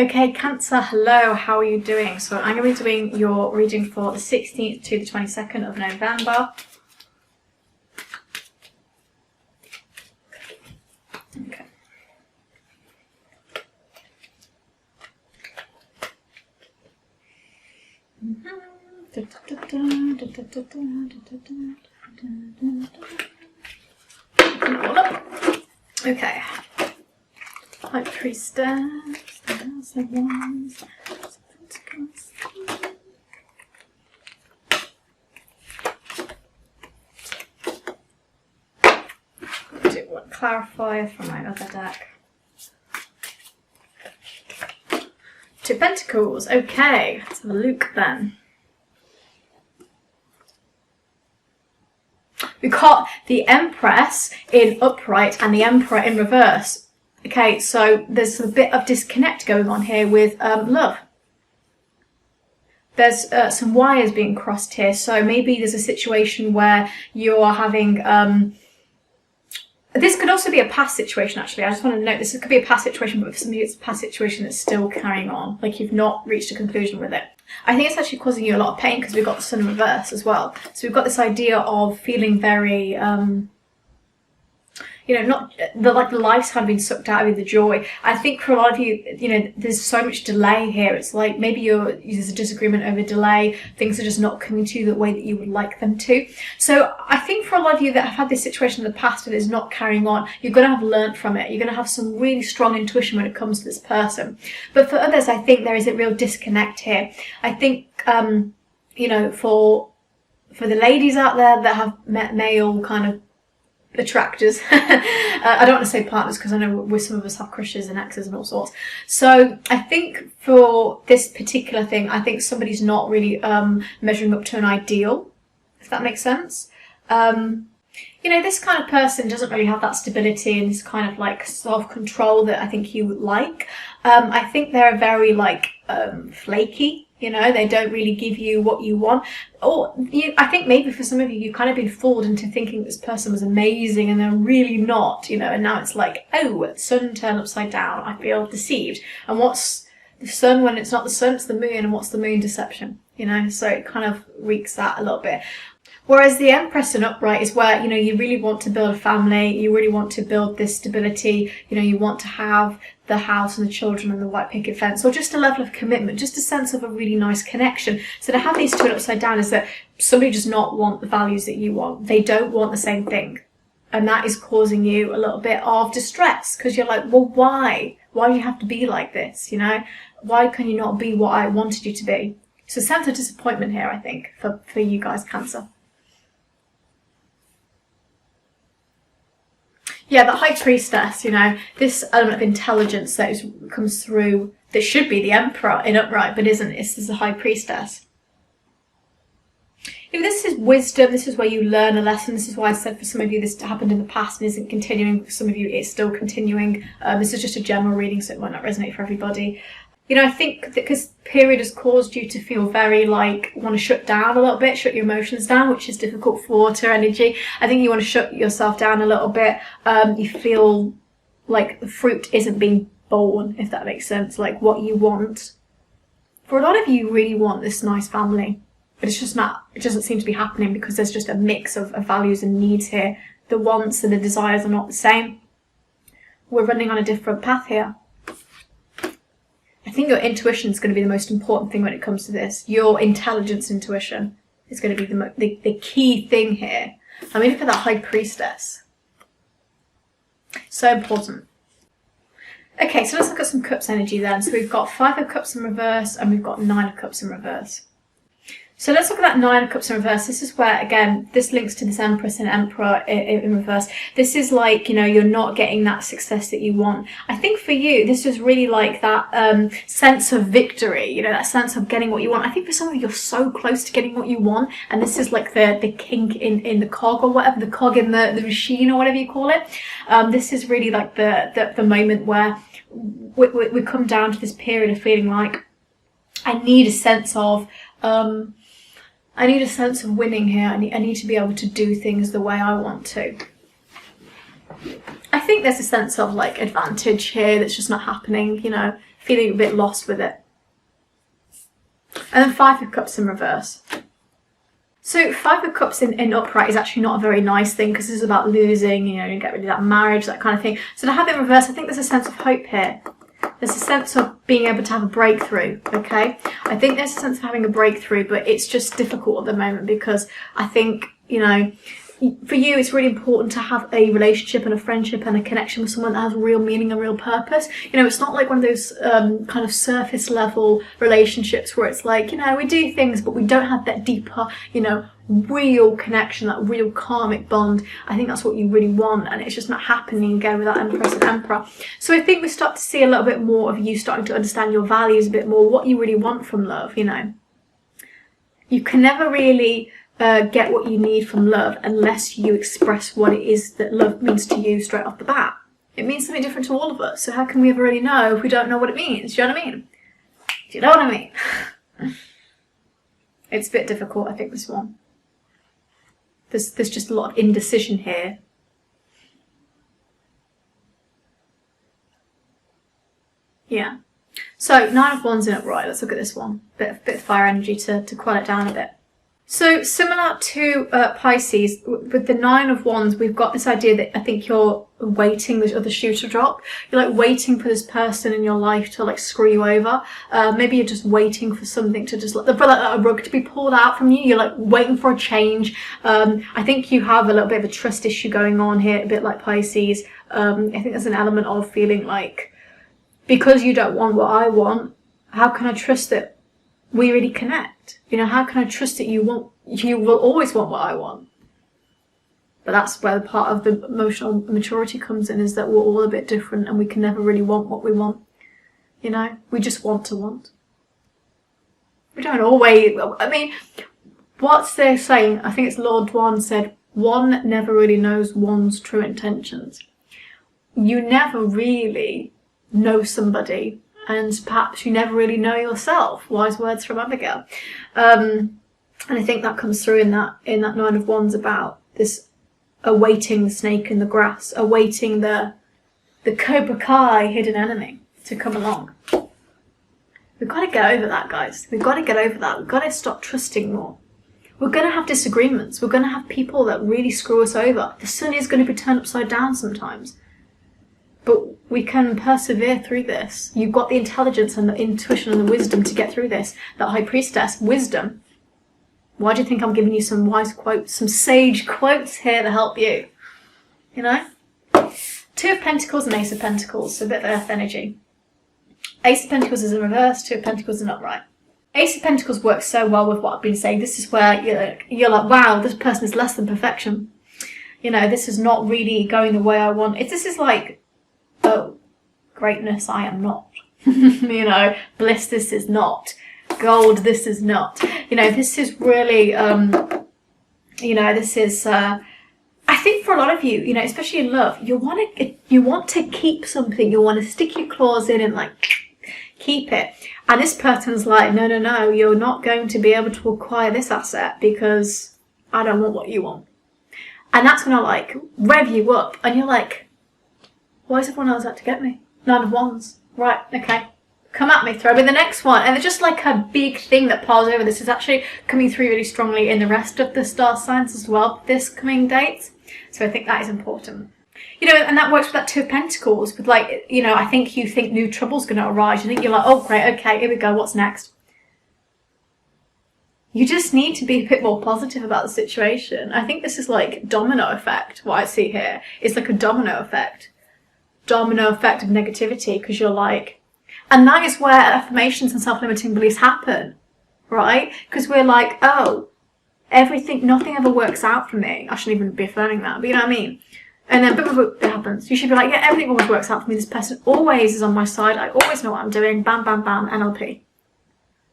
Okay, Cancer, hello, how are you doing? So I'm going to be doing your reading for the 16th to the 22nd of November. Okay. Okay. High Priestess, the Wands, do one clarifier from my other deck. Two Pentacles, okay, let's have a look then. We've got the Empress in upright and the Emperor in reverse. Okay, so there's a bit of disconnect going on here with love. There's some wires being crossed here, so maybe there's a situation where you're having... this could also be a past situation, actually. I just want to note this could be a past situation, but for some of you it's a past situation that's still carrying on, like you've not reached a conclusion with it. I think it's actually causing you a lot of pain because we've got the Sun in reverse as well. So we've got this idea of feeling very... you know, not the life's kind of been sucked out of you, the joy. I think for a lot of you, you know, there's so much delay here. It's like maybe there's a disagreement over delay. Things are just not coming to you the way that you would like them to. So I think for a lot of you that have had this situation in the past and is not carrying on, you're going to have learnt from it. You're going to have some really strong intuition when it comes to this person. But for others, I think there is a real disconnect here. I think, you know, for the ladies out there that have met male kind of attractors, I don't want to say partners because I know some of us have crushes and exes and all sorts. So I think for this particular thing, I think somebody's not really measuring up to an ideal, if that makes sense. You know, this kind of person doesn't really have that stability and this kind of like self-control that I think you would like. I think they're very like flaky. You know, they don't really give you what you want. Or I think maybe for some of you, you've kind of been fooled into thinking this person was amazing and they're really not, you know, and now it's like, oh, sun turned upside down. I feel deceived. And what's the sun when it's not the sun, it's the moon. And what's the moon? Deception, you know, so it kind of reeks that a little bit. Whereas the Empress in upright is where, you know, you really want to build a family, you really want to build this stability, you know, you want to have the house and the children and the white picket fence, or just a level of commitment, just a sense of a really nice connection. So to have these two upside down is that somebody does not want the values that you want. They don't want the same thing. And that is causing you a little bit of distress because you're like, well, why? Why do you have to be like this? You know, why can you not be what I wanted you to be? So a sense of disappointment here, I think, for you guys, Cancer. Yeah, the High Priestess, you know, this element of intelligence that comes through, that should be the Emperor in upright, but isn't. This is the High Priestess. You know, this is wisdom, this is where you learn a lesson. This is why I said for some of you this happened in the past and isn't continuing. For some of you it's still continuing. This is just a general reading, so it might not resonate for everybody. You know, I think that because period has caused you to feel very like, want to shut down a little bit, shut your emotions down, which is difficult for water energy. I think you want to shut yourself down a little bit. You feel like the fruit isn't being born, if that makes sense, like what you want. For a lot of you, you really want this nice family, but it's just not, it doesn't seem to be happening because there's just a mix of values and needs here. The wants and the desires are not the same. We're running on a different path here. I think your intuition is going to be the most important thing when it comes to this. Your intelligence intuition is going to be the key thing here. I mean, look at that High Priestess. So important. Okay, so let's look at some Cups energy then. So we've got 5 of Cups in reverse and we've got 9 of Cups in reverse. So let's look at that 9 of Cups in reverse. This is where, again, this links to this Empress and Emperor in reverse. This is like, you know, you're not getting that success that you want. I think for you, this is really like that sense of victory, you know, that sense of getting what you want. I think for some of you, you're so close to getting what you want. And this is like the kink in the cog or whatever, the cog in the machine or whatever you call it. This is really like the moment where we come down to this period of feeling like I need a sense of... I need a sense of winning here. I need to be able to do things the way I want to. I think there's a sense of like advantage here that's just not happening, you know. feeling a bit lost with it. And then Five of Cups in reverse. So Five of Cups in upright is actually not a very nice thing, because this is about losing, you know, you get rid of that marriage, that kind of thing. So to have it in reverse, I think there's a sense of hope here. There's a sense of being able to have a breakthrough, okay? I think there's a sense of having a breakthrough, but it's just difficult at the moment, because I think, you know, for you, it's really important to have a relationship and a friendship and a connection with someone that has real meaning and real purpose. You know, it's not like one of those kind of surface level relationships where it's like, you know, we do things, but we don't have that deeper, you know, real connection, that real karmic bond. I think that's what you really want, and it's just not happening again with that Empress and Emperor. So I think we start to see a little bit more of you starting to understand your values a bit more, what you really want from love, you know. You can never really get what you need from love unless you express what it is that love means to you straight off the bat. It means something different to all of us, so how can we ever really know if we don't know what it means? Do you know what I mean? Do you know what I mean? It's a bit difficult, I think, this one. There's just a lot of indecision here. Yeah. So, Nine of Wands in upright. Let's look at this one. Bit of fire energy to quiet it down a bit. So, similar to Pisces, with the Nine of Wands, we've got this idea that I think you're waiting this other shoe to drop. You're like waiting for this person in your life to like screw you over. Maybe you're just waiting for something to just like a rug to be pulled out from you. You're like waiting for a change. I think you have a little bit of a trust issue going on here, a bit like Pisces. I think there's an element of feeling like, because you don't want what I want, how can I trust that we really connect? You know, how can I trust that you will always want what I want? But that's where part of the emotional maturity comes in, is that we're all a bit different and we can never really want what we want. You know, we just want to want. We don't always, I mean, what's they saying? I think it's Lord Dwan said, one never really knows one's true intentions. You never really know somebody, and perhaps you never really know yourself. Wise words from Abigail. And I think that comes through in that Nine of Wands, about this awaiting the snake in the grass, awaiting the Cobra Kai hidden enemy to come along. We've got to get over that, guys. We've got to get over that. We've got to stop trusting more. We're going to have disagreements. We're going to have people that really screw us over. The sun is going to be turned upside down sometimes. But we can persevere through this. You've got the intelligence and the intuition and the wisdom to get through this. That High Priestess, wisdom. Why do you think I'm giving you some wise quotes, some sage quotes here to help you? You know? Two of Pentacles and Ace of Pentacles, so a bit of earth energy. Ace of Pentacles is in reverse, Two of Pentacles in upright. Ace of Pentacles works so well with what I've been saying. This is where you're like, wow, this person is less than perfection. You know, this is not really going the way I want. This is like, oh, greatness, I am not. You know, bliss, this is not. Gold, this is not. You know, this is really, you know, this is, I think for a lot of you, you know, especially in love, you want to keep something. You want to stick your claws in and like, keep it. And this person's like, no, no, no, you're not going to be able to acquire this asset because I don't want what you want. And that's when I like rev you up and you're like, why is everyone else out to get me? Nine of Wands. Right, okay. Come at me, throw me the next one. And it's just like a big thing that piles over. This is actually coming through really strongly in the rest of the star signs as well, this coming date. So I think that is important. You know, and that works with that Two of Pentacles, with like, you know, I think you think new trouble's going to arise. You think you're like, oh great, okay, here we go, what's next? You just need to be a bit more positive about the situation. I think this is like domino effect, what I see here. It's like a domino effect. Domino effect of negativity, because you're like, and that is where affirmations and self-limiting beliefs happen, right? Because we're like, oh, everything, nothing ever works out for me. I shouldn't even be affirming that, but you know what I mean? And then, boom, boom, it happens. You should be like, yeah, everything always works out for me. This person always is on my side. I always know what I'm doing. Bam, bam, bam, NLP.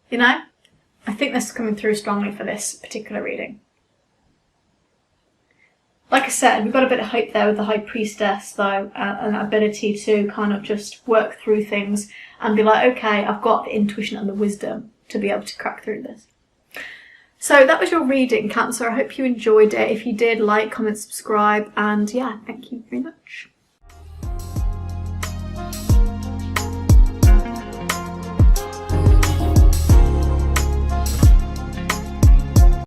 You know? I think this is coming through strongly for this particular reading. Like I said, we've got a bit of hope there with the High Priestess, though, and that ability to kind of just work through things and be like, okay, I've got the intuition and the wisdom to be able to crack through this. So that was your reading, Cancer. I hope you enjoyed it. If you did, like, comment, subscribe, and yeah, thank you very much.